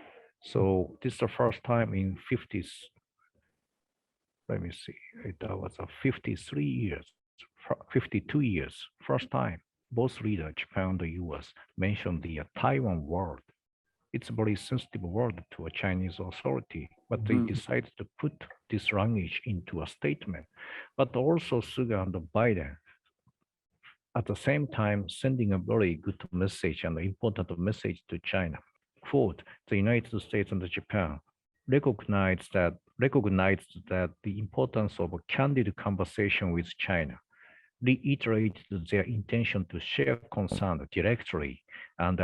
So this is the first time in 50s, let me see, it was a 53 years, 52 years, first time both leaders, Japan and the US, mentioned the Taiwan word. It's a very sensitive word to a Chinese authority, but they decided to put this language into a statement. But also Suga and Biden, at the same time, sending a very good message and important message to China. Quote, the United States and Japan recognized that the importance of a candid conversation with China, reiterated their intention to share concern directly, and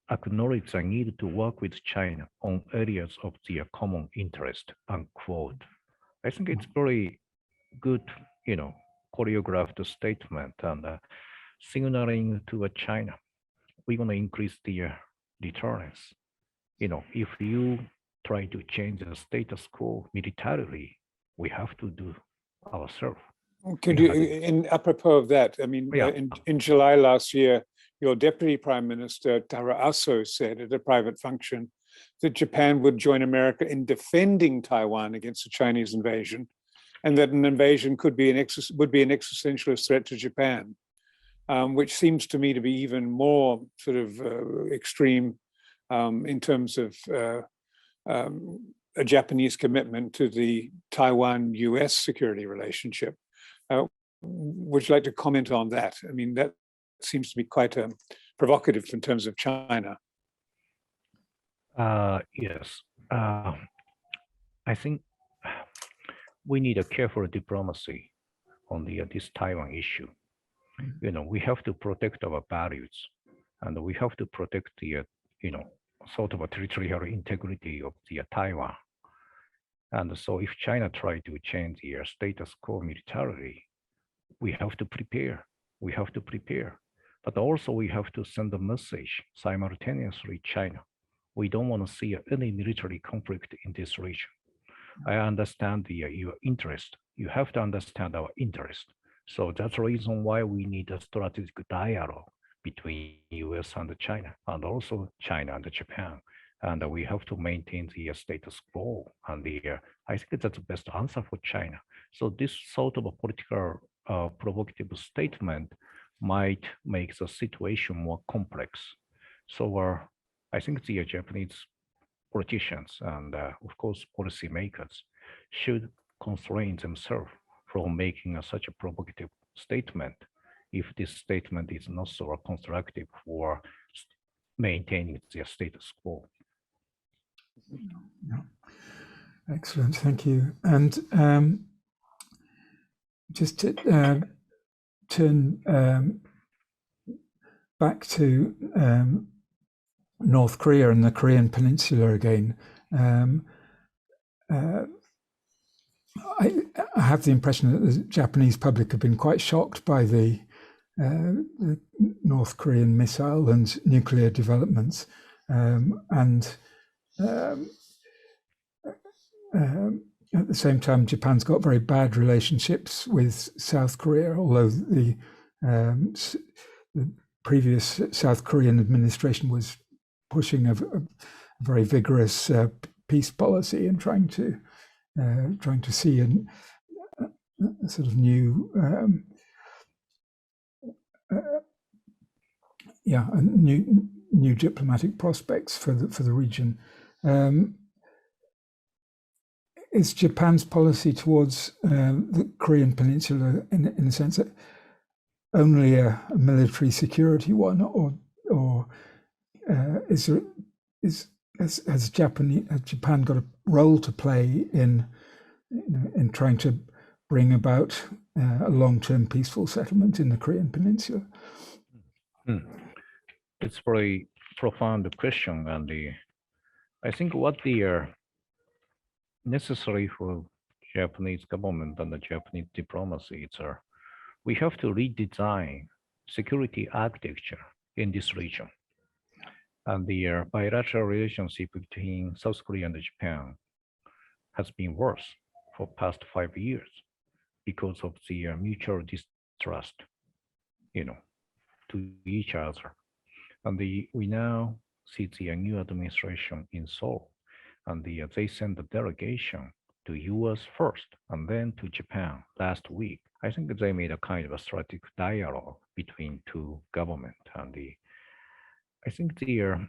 acknowledge the need to work with China on areas of their common interest, unquote. I think it's very good, choreographed statement and signaling to China, we're going to increase the deterrence. If you try to change the status quo militarily, we have to do ourselves. Could you, in apropos of that, I mean, in July last year, your Deputy Prime Minister Taro Aso said at a private function that Japan would join America in defending Taiwan against a Chinese invasion, and that an invasion would be an existentialist threat to Japan, which seems to me to be even more sort of extreme in terms of a Japanese commitment to the Taiwan-US security relationship. Would you like to comment on that? I mean, that seems to be quite provocative in terms of China. Yes. I think we need a careful diplomacy on this Taiwan issue. We have to protect our values, and we have to protect the, sort of a territorial integrity of the Taiwan. And so if China tries to change the status quo militarily, we have to prepare. We have to prepare. But also we have to send a message simultaneously, China. We don't want to see any military conflict in this region. I understand your interest. You have to understand our interest. So that's the reason why we need a strategic dialogue between US and China, and also China and Japan. And we have to maintain the status quo. And I think that's the best answer for China. So this sort of a political provocative statement might make the situation more complex. So I think the Japanese politicians and of course policymakers should constrain themselves from making such a provocative statement if this statement is not so constructive for maintaining their status quo. Yeah. Excellent, thank you. And just to turn back to North Korea and the Korean Peninsula again, I have the impression that the Japanese public have been quite shocked by the North Korean missile and nuclear developments, and at the same time, Japan's got very bad relationships with South Korea, although the previous South Korean administration was pushing a very vigorous peace policy and trying to see a sort of new new diplomatic prospects for the region. Is Japan's policy towards the Korean Peninsula, in a sense, only a military security one, or has Japan got a role to play in trying to bring about a long-term peaceful settlement in the Korean Peninsula? It's a very profound question, and I think what the necessary for Japanese government and the Japanese diplomacy is we have to redesign security architecture in this region. And the bilateral relationship between South Korea and Japan has been worse for past 5 years because of the mutual distrust, to each other. And we now see the new administration in Seoul, and they sent a delegation to US first and then to Japan last week. I think they made a kind of a strategic dialogue between two governments, and I think the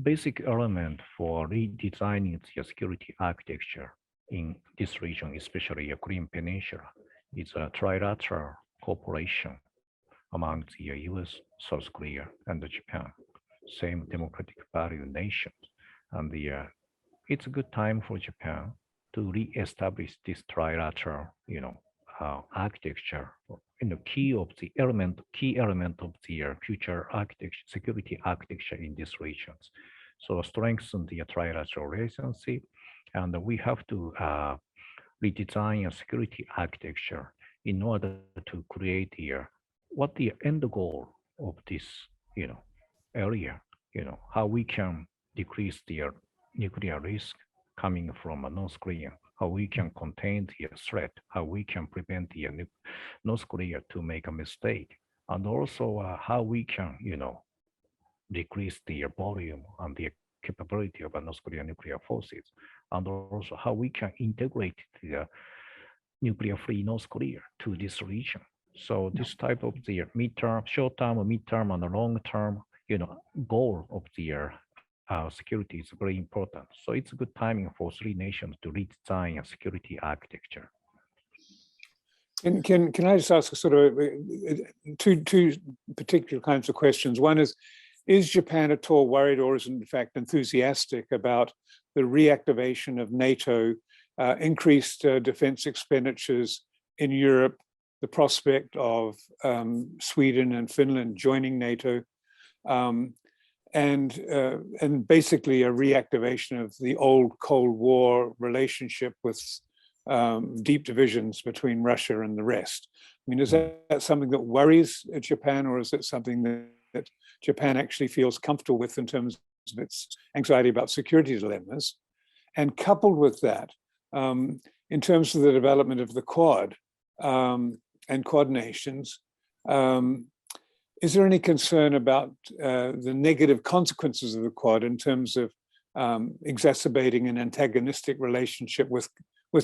basic element for redesigning the security architecture in this region, especially a Korean Peninsula, is a trilateral cooperation among the US, South Korea, and Japan, same democratic value nations. And it's a good time for Japan to re-establish this trilateral, architecture in the key element of the future security architecture in these regions. So strengthen the trilateral relationship, and we have to redesign a security architecture in order to create what the end goal of this, area, how we can decrease the nuclear risk coming from North Korea, how we can contain the threat, how we can prevent the North Korea to make a mistake, and also how we can, decrease the volume and the capability of North Korean nuclear forces, and also how we can integrate the nuclear-free North Korea to this region. So this type of the short-term, mid-term, and long-term, goal of the security is very important. So it's a good timing for three nations to redesign a security architecture. Can I just ask sort of two particular kinds of questions? One is Japan at all worried, or is in fact enthusiastic about the reactivation of NATO, increased defense expenditures in Europe, the prospect of Sweden and Finland joining NATO, and basically a reactivation of the old Cold War relationship with deep divisions between Russia and the rest? I mean, is that something that worries Japan, or is it something that Japan actually feels comfortable with in terms of its anxiety about security dilemmas? And coupled with that, in terms of the development of the Quad and Quad nations, is there any concern about the negative consequences of the Quad in terms of exacerbating an antagonistic relationship with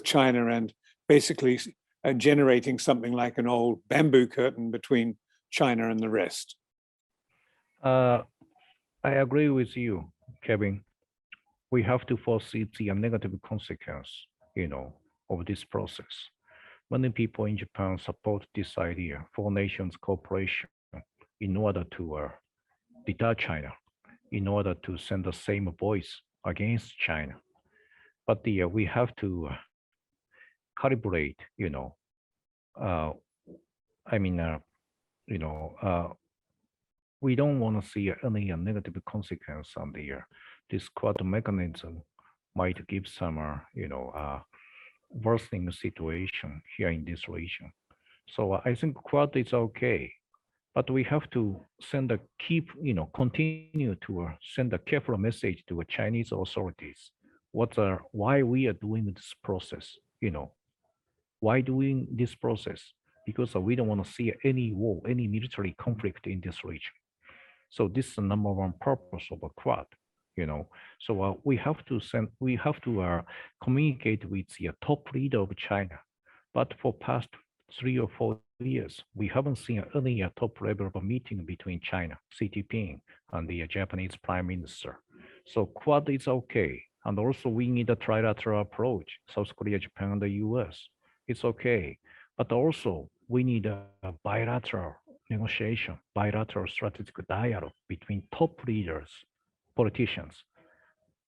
China and basically generating something like an old bamboo curtain between China and the rest? I agree with you, Kevin. We have to foresee the negative consequence, of this process. Many people in Japan support this idea for nations cooperation in order to deter China, in order to send the same voice against China. But we have to calibrate, we don't want to see any negative consequence on this Quad mechanism might give some, worsening situation here in this region. So I think Quad is okay, but we have to continue to send a careful message to the Chinese authorities. Why we are doing this process? Why doing this process? Because we don't want to see any war, any military conflict in this region. So this is the number one purpose of a Quad. So we have to communicate with the top leader of China. But for past 3 or 4 years, we haven't seen any top level of a meeting between China, Xi Jinping, and the Japanese Prime Minister. So Quad is okay. And also we need a trilateral approach, South Korea, Japan, and the US. It's okay. But also we need a bilateral negotiation, bilateral strategic dialogue between top leaders, politicians,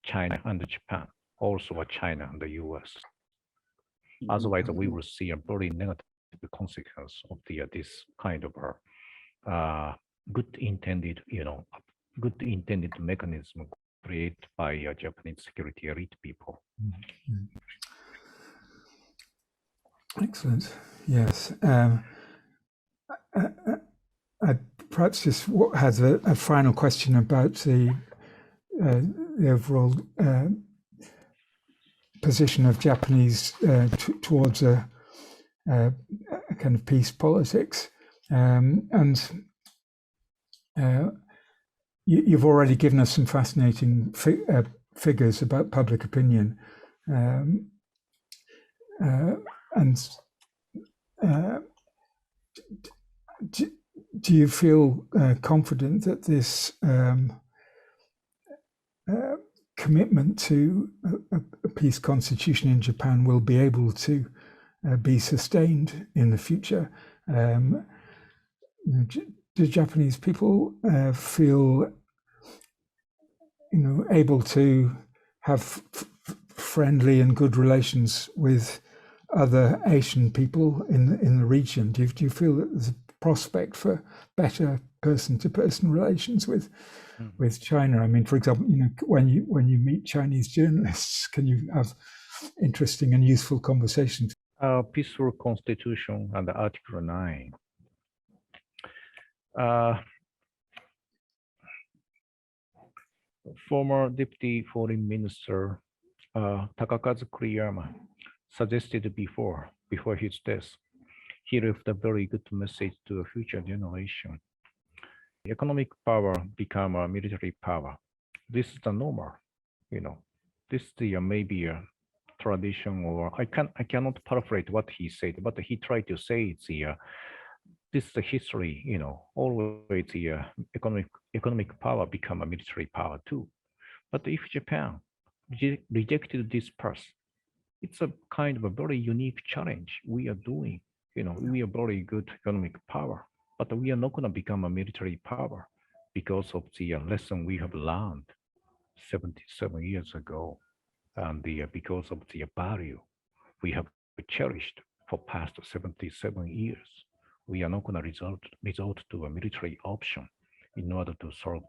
China and Japan, also China and the US. Otherwise, we will see a very negative consequence of this kind of good intended mechanism created by Japanese security elite people. Excellent. Yes. I perhaps just has a final question about the overall position of Japanese towards a kind of peace politics, and you've already given us some fascinating figures about public opinion, and do you feel confident that this commitment to a peace constitution in Japan will be able to be sustained in the future? Do Japanese people feel, able to have friendly and good relations with other Asian people in the region? Do you feel that there's a prospect for better person-to-person relations with China? I mean, for example, when you meet Chinese journalists, can you have interesting and useful conversations? Peaceful Constitution and Article 9. Former Deputy Foreign Minister Takakazu Kuriyama suggested before his death, he left a very good message to a future generation. Economic power become a military power. This is the normal, This is the maybe a tradition, or I cannot paraphrase what he said, but he tried to say it's this is the history, always the economic power become a military power too. But if Japan rejected this path, it's a kind of a very unique challenge we are doing. We are very good economic power, but we are not going to become a military power because of the lesson we have learned 77 years ago, and because of the value we have cherished for past 77 years. We are not going to resort to a military option in order to solve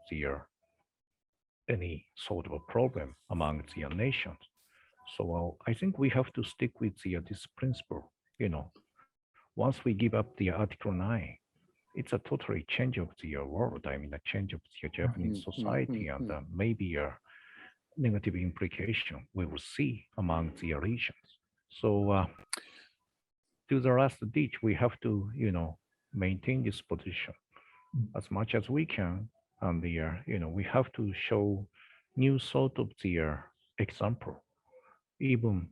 any sort of a problem among the nations. So I think we have to stick with this principle. Once we give up the Article 9, it's a totally change of the world. I mean, a change of the Japanese society, and maybe a negative implication we will see among the regions. So to the last ditch, we have to, maintain this position as much as we can, and we have to show new sort of the example. Even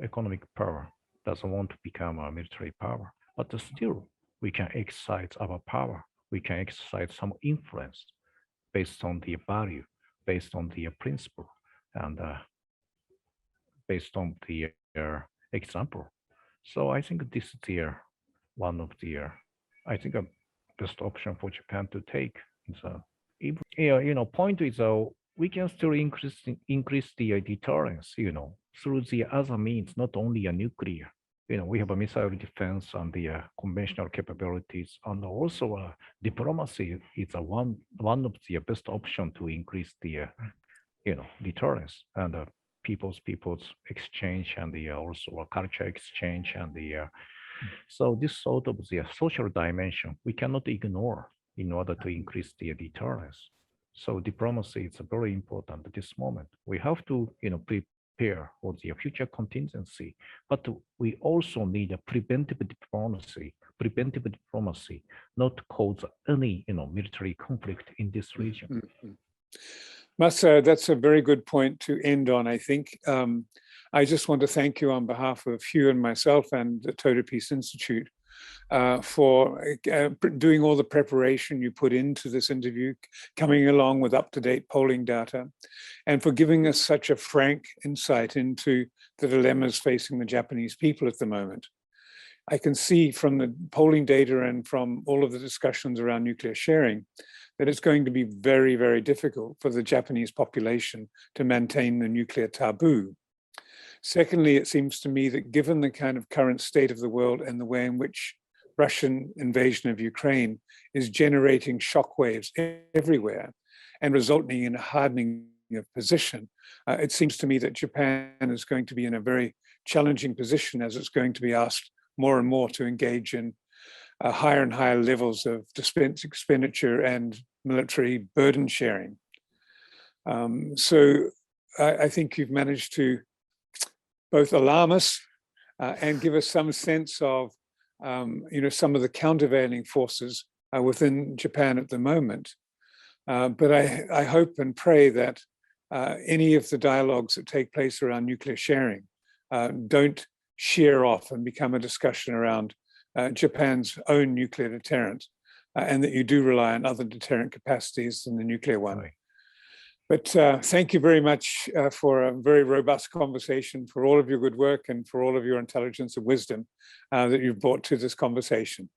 economic power doesn't want to become a military power, but still we can exercise our power. We can exercise some influence based on the value, based on the principle, and based on the example. So I think this is one of the I think a best option for Japan to take. So, point is we can still increase the deterrence, through the other means, not only a nuclear. We have a missile defense and the conventional capabilities, and also diplomacy is one of the best option to increase the deterrence and people's exchange, and also a culture exchange, and so this sort of the social dimension we cannot ignore in order to increase the deterrence. So diplomacy is very important at this moment. We have to prepare for the future contingency, but we also need a preventive diplomacy, not cause any military conflict in this region. Masa, that's a very good point to end on, I think. I just want to thank you on behalf of Hugh and myself and the Toda Peace Institute for doing all the preparation you put into this interview, coming along with up-to-date polling data, and for giving us such a frank insight into the dilemmas facing the Japanese people at the moment. I can see from the polling data and from all of the discussions around nuclear sharing that it's going to be very, very difficult for the Japanese population to maintain the nuclear taboo. Secondly, it seems to me that given the kind of current state of the world and the way in which Russian invasion of Ukraine is generating shockwaves everywhere and resulting in a hardening of position, it seems to me that Japan is going to be in a very challenging position as it's going to be asked more and more to engage in higher and higher levels of defense expenditure and military burden sharing. So I think you've managed to both alarm us and give us some sense of some of the countervailing forces within Japan at the moment. But I hope and pray that any of the dialogues that take place around nuclear sharing don't shear off and become a discussion around Japan's own nuclear deterrent, and that you do rely on other deterrent capacities than the nuclear one. Right. But thank you very much for a very robust conversation, for all of your good work and for all of your intelligence and wisdom that you've brought to this conversation.